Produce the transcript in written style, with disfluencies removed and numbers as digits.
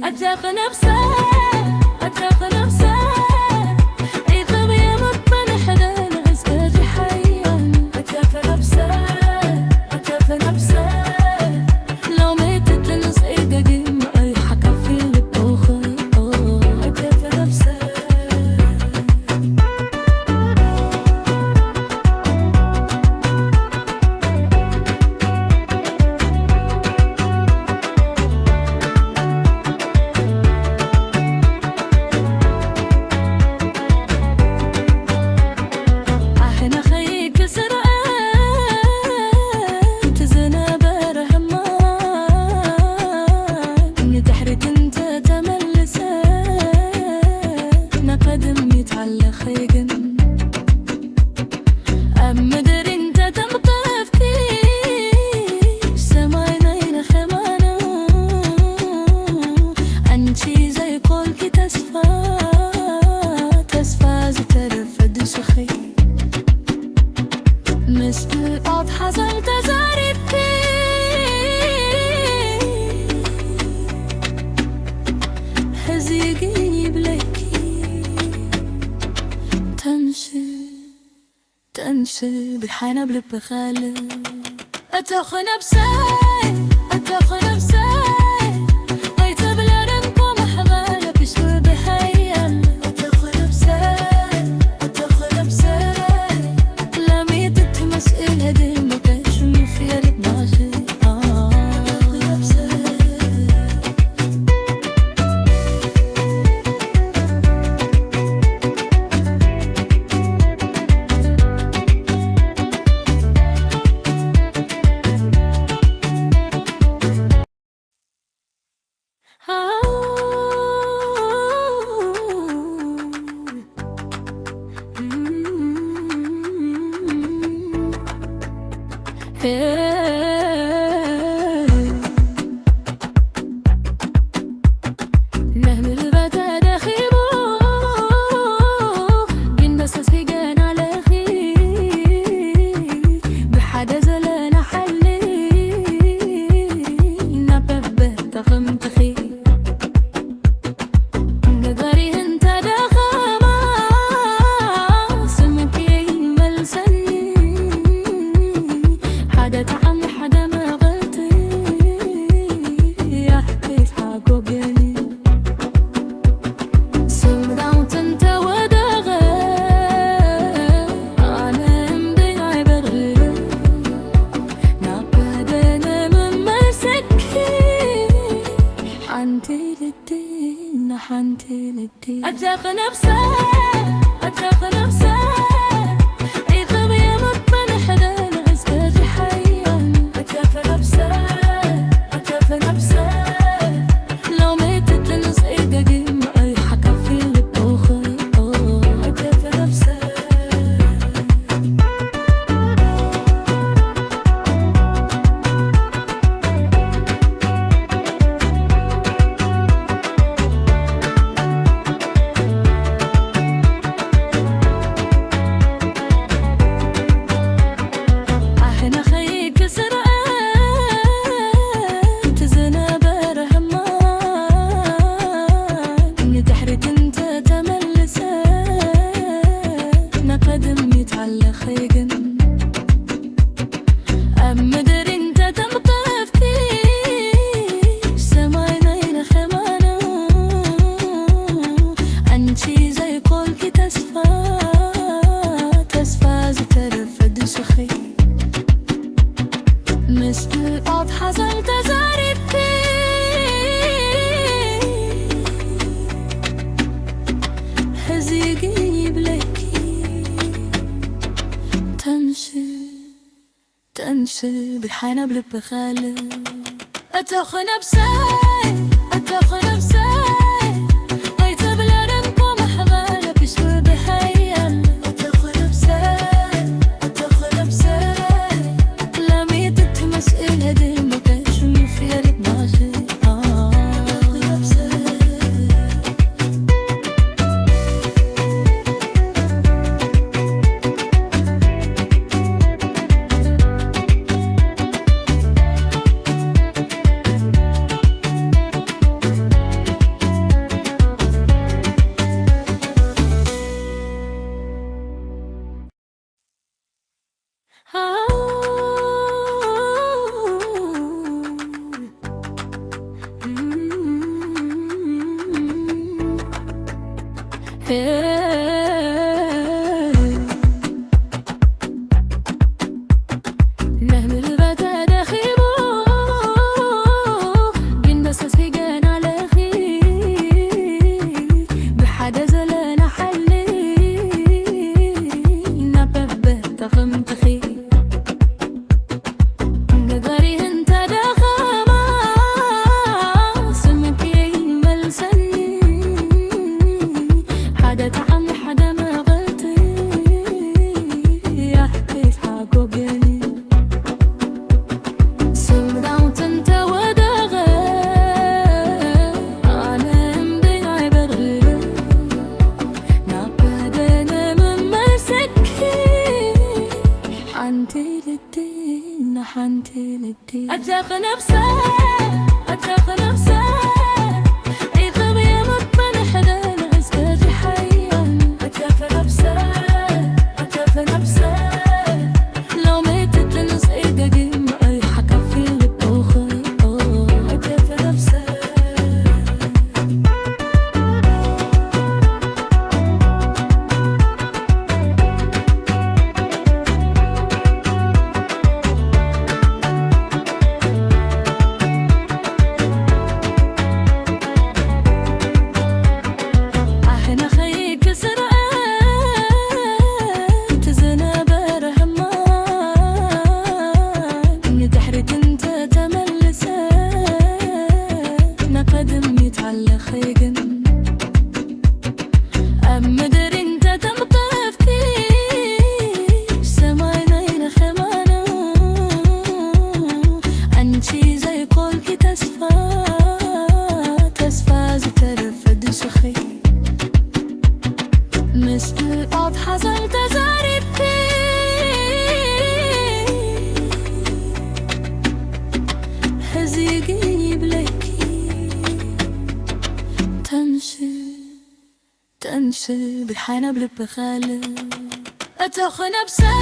أتاخ نفسه أتاخ نفسه يغيب يموت من حدا العزة حيا أتاخ نفسه أتاخ نفسه لو ميتت الصيدة قيم أي حكى في البوخة أتاخ نفسه تنسي بالحنة بلب خالي أتاخ نفسي أتاخ نفسي غيت بلا رنكم حغالة بشوي بحيال أتاخ نفسي أتاخ نفسي لا ميتت مسئلة دي ما كانش في ريت ماشي أتاخ نفسي أتاخ نفسه أتاخ نفسه يغيب يموت من حدا العزة حيا أتاخ نفسه أتاخ نفسه لو ميتت الصيدة قيم أي حكى في البوخة أتاخ نفسه مسبقات حصل تزارتي هزيقيني بلكي تمشي بالحانة بلب خالي أتاخ نفسي أتاخ نفسي إذا بيموت من حدا عزكاتي حيا أتاخ نفسي لو ميتت لنص إيدي أي حكا في البوخي أتاخ نفسي مسبقات حصل تزارتي هزيقيني بلكي تمشي بالحانة بلب خالي أتاخ نفسي